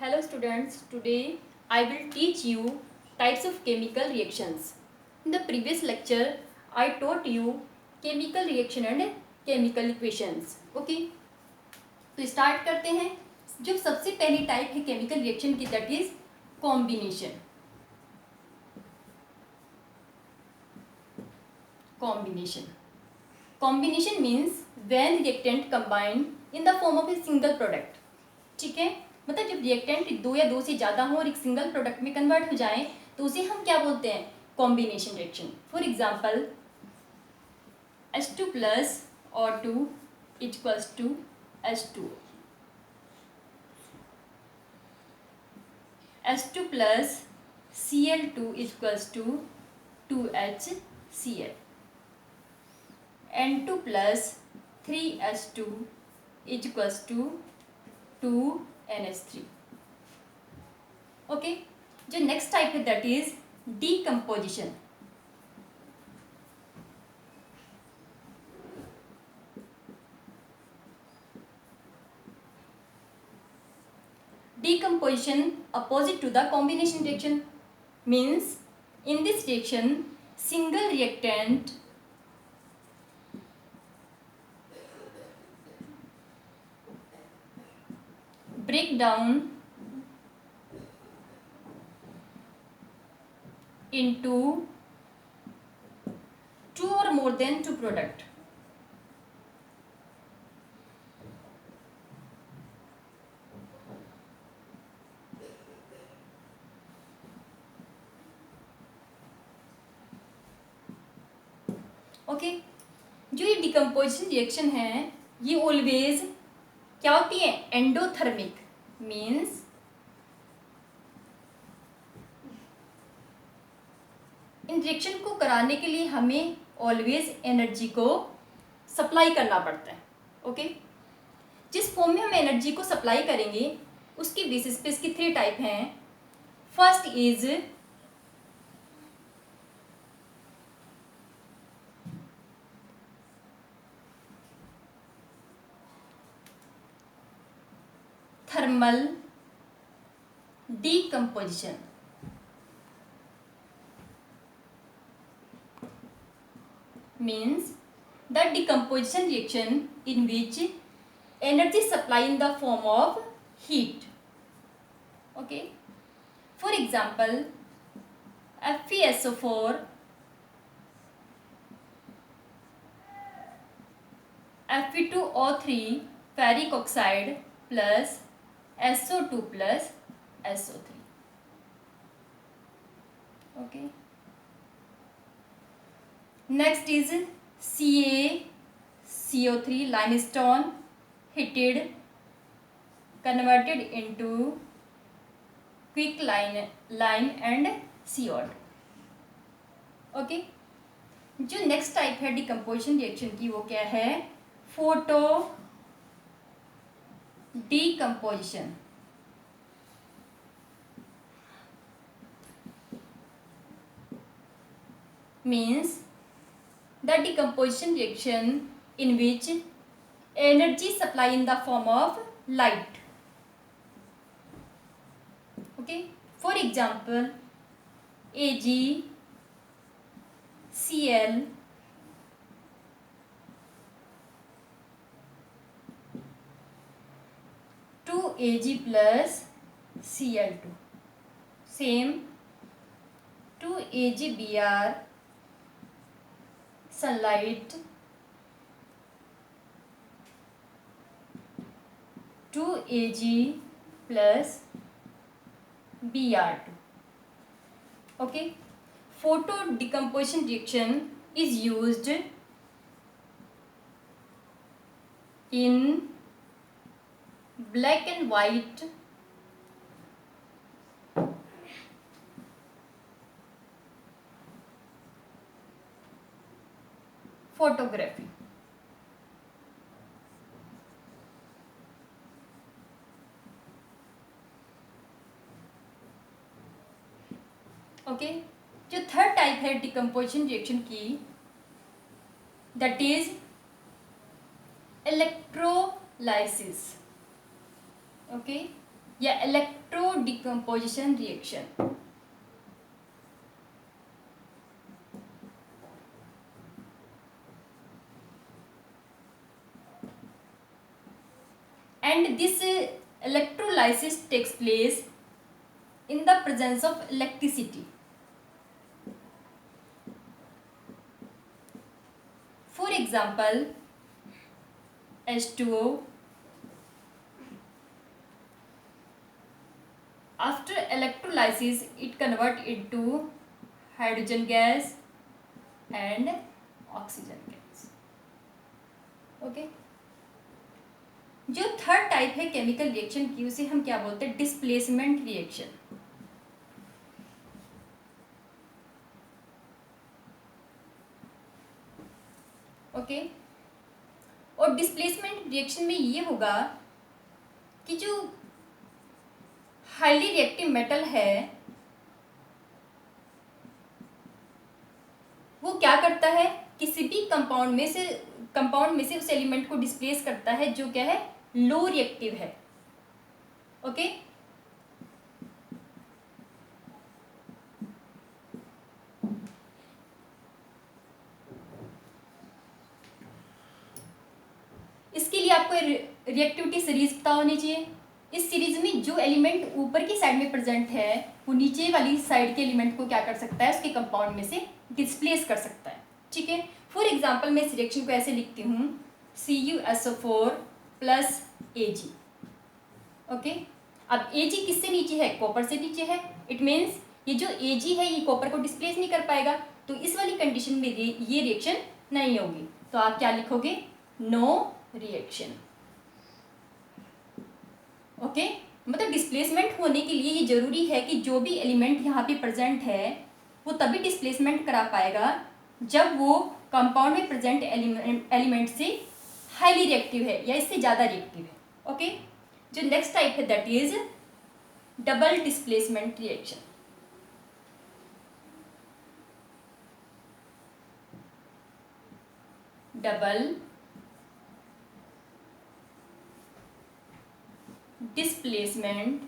Hello students, today I will teach you types of chemical reactions. In the previous lecture, I taught you chemical reaction and chemical equations. Okay, तो start करते हैं. जो सबसे पहली type है chemical reaction की that is combination. Combination means when reactant combine in the form of a single product. ठीक है, मतलब जब रिएक्टेंट दो या दो से ज़्यादा हो और एक सिंगल प्रोडक्ट में कन्वर्ट हो जाए तो उसे हम क्या बोलते हैं? Combination reaction. For example H2 plus O2 equals to H2, H2 plus Cl2 equals to 2HCl, N2 plus 3H2 equals to 2NH3. Okay, जो नेक्स्ट टाइप है that is decomposition. Decomposition opposite to the combination reaction means in this reaction single reactant break down into two or more than two product. Okay, जो ये decomposition reaction है ये always क्या होती है? Endothermic. Means in reaction को कराने के लिए हमें ऑलवेज एनर्जी को सप्लाई करना पड़ता है. ओके, जिस फॉर्म में हम एनर्जी को सप्लाई करेंगे उसकी बेसिस पे इसकी थ्री टाइप हैं. First is thermal decomposition. Means the decomposition reaction in which energy supply in the form of heat. Okay, for example FeSO4 Fe2O3 ferric oxide plus SO2 plus SO3. Okay, next is CaCO3 limestone heated converted into quick lime and CO2. Okay, जो next type है decomposition reaction की वो क्या है? Photo decomposition. Means the decomposition reaction in which energy supply in the form of light. Okay, for example AgCl Ag plus Cl2, same 2AgBr sunlight 2Ag plus Br2. Okay, photo decomposition reaction is used in black and white photography. Okay, जो third type है decomposition reaction की that is electrolysis. Okay, या electro decomposition reaction. And this electrolysis takes place in the presence of electricity. For example, H2O. After electrolysis, it converts into hydrogen gas and oxygen gas. Okay. जो third type है chemical reaction की, उसे हम क्या बोलते हैं? Displacement reaction. Okay. और displacement reaction में ये होगा कि जो हाईली रिएक्टिव मेटल है वो क्या करता है? किसी भी कंपाउंड में से उस एलिमेंट को डिस्प्लेस करता है जो क्या है? लो रिएक्टिव है। ओके। इसके लिए आपको रिएक्टिविटी सीरीज पता होनी चाहिए। इस सीरीज में जो एलिमेंट ऊपर की साइड में प्रेजेंट है वो नीचे वाली साइड के एलिमेंट को क्या कर सकता है? उसके कंपाउंड में से डिस्प्लेस कर सकता है। ठीक है। फॉर एग्जांपल मैं इस रिएक्शन को ऐसे लिखती हूँ, CuSO4 प्लस Ag। ओके। अब Ag किससे नीचे है? कॉपर से नीचे है। इट मीन्स ये जो Ag है ये कॉपर को डिस्प्लेस नहीं कर पाएगा, तो इस वाली कंडीशन में ये रिएक्शन नहीं होगी। तो आप क्या लिखोगे? No reaction. ओके। मतलब डिस्प्लेसमेंट होने के लिए ये जरूरी है कि जो भी एलिमेंट यहाँ पे प्रेजेंट है वो तभी डिस्प्लेसमेंट करा पाएगा जब वो कंपाउंड में प्रेजेंट एलिमेंट से हाईली रिएक्टिव है या इससे ज़्यादा रिएक्टिव है। ओके। जो नेक्स्ट टाइप है that is double displacement reaction. Double displacement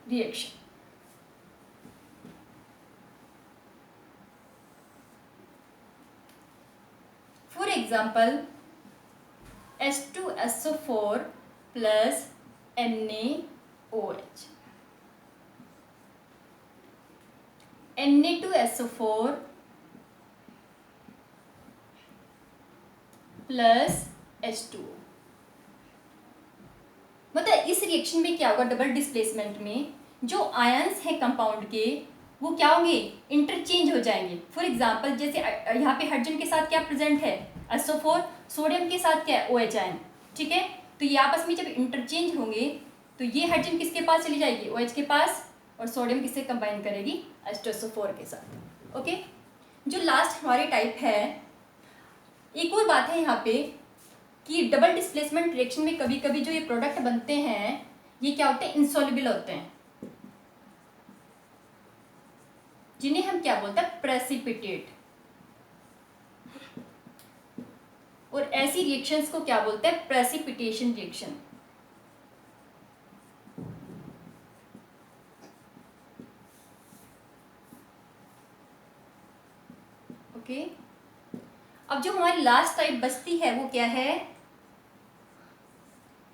reaction. For example H2SO4 plus NaOH, Na2SO4 plus H2O। मतलब इस रिएक्शन में क्या होगा? डबल डिस्प्लेसमेंट में जो आयंस हैं कंपाउंड के वो क्या होंगे? इंटरचेंज हो जाएंगे। फॉर एग्जांपल जैसे यहाँ पे हाइड्रोजन के साथ क्या प्रेजेंट है? SO4। सोडियम के साथ क्या है? OH ion. ठीक है। तो ये आपस में जब इंटरचेंज होंगे तो ये हाइड्रोजन किसके पास चली जाएगी? OH के पास। और सोडियम किससे कंबाइन करेगी? H2SO4 के साथ। ओके। जो लास्ट हमारी टाइप है, एक और बात है यहाँ पे कि डबल डिस्प्लेसमेंट रिएक्शन में कभी कभी जो ये प्रोडक्ट बनते हैं ये क्या होते हैं? इंसॉल्युबल होते हैं, जिन्हें हम क्या बोलते हैं? प्रेसिपिटेट। और ऐसी रिएक्शंस को क्या बोलते हैं? Precipitation reaction. ओके। अब जो हमारी लास्ट टाइप बचती है वो क्या है?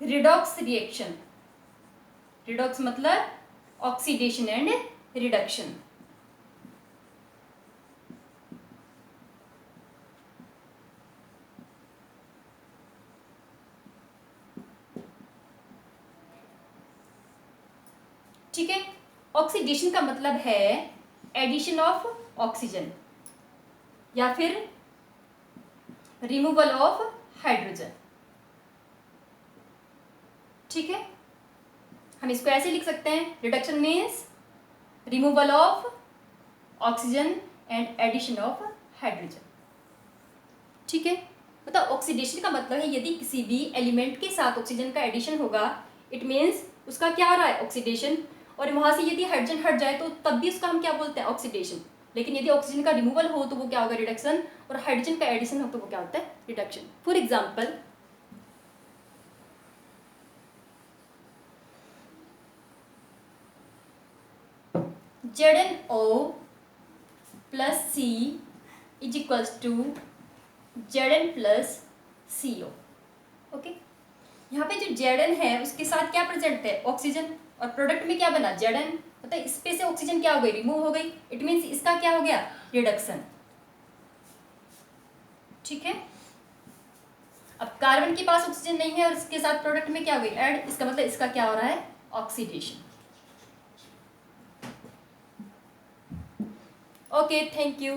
Redox reaction. रिडॉक्स मतलब ऑक्सीडेशन एंड रिडक्शन। ठीक है। ऑक्सीडेशन का मतलब है एडिशन ऑफ ऑक्सीजन या फिर रिमूवल ऑफ हाइड्रोजन। ठीक है। हम इसको ऐसे लिख सकते हैं, reduction means removal of oxygen and addition of hydrogen. ठीक है। मतलब ऑक्सीडेशन का मतलब है यदि किसी भी एलिमेंट के साथ ऑक्सीजन का एडिशन होगा इट मीन्स उसका क्या हो रहा है? ऑक्सीडेशन। और वहां से यदि हाइड्रोजन हट जाए तो तब भी उसका हम क्या बोलते हैं? ऑक्सीडेशन। लेकिन यदि ऑक्सीजन का रिमूवल हो तो वो क्या होगा? रिडक्शन। और हाइड्रोजन का एडिशन हो तो वो क्या होता है? Reduction. For example ZnO plus C is equals to Zn plus CO। Okay, यहाँ पे जो Zn है उसके साथ क्या प्रेजेंट है, ऑक्सीजन, और प्रोडक्ट में क्या बना, Zn, मतलब इस पे से ऑक्सीजन क्या हो गई, रिमूव हो गई। इट मीन्स इसका क्या हो गया, रिडक्शन। ठीक है, अब कार्बन के पास ऑक्सीजन नहीं है और इसके साथ प्रोडक्ट में क्या हो गई, ऐड, इसका मतलब इसका क्या हो रहा है, ऑक्सीडेशन। Okay, thank you.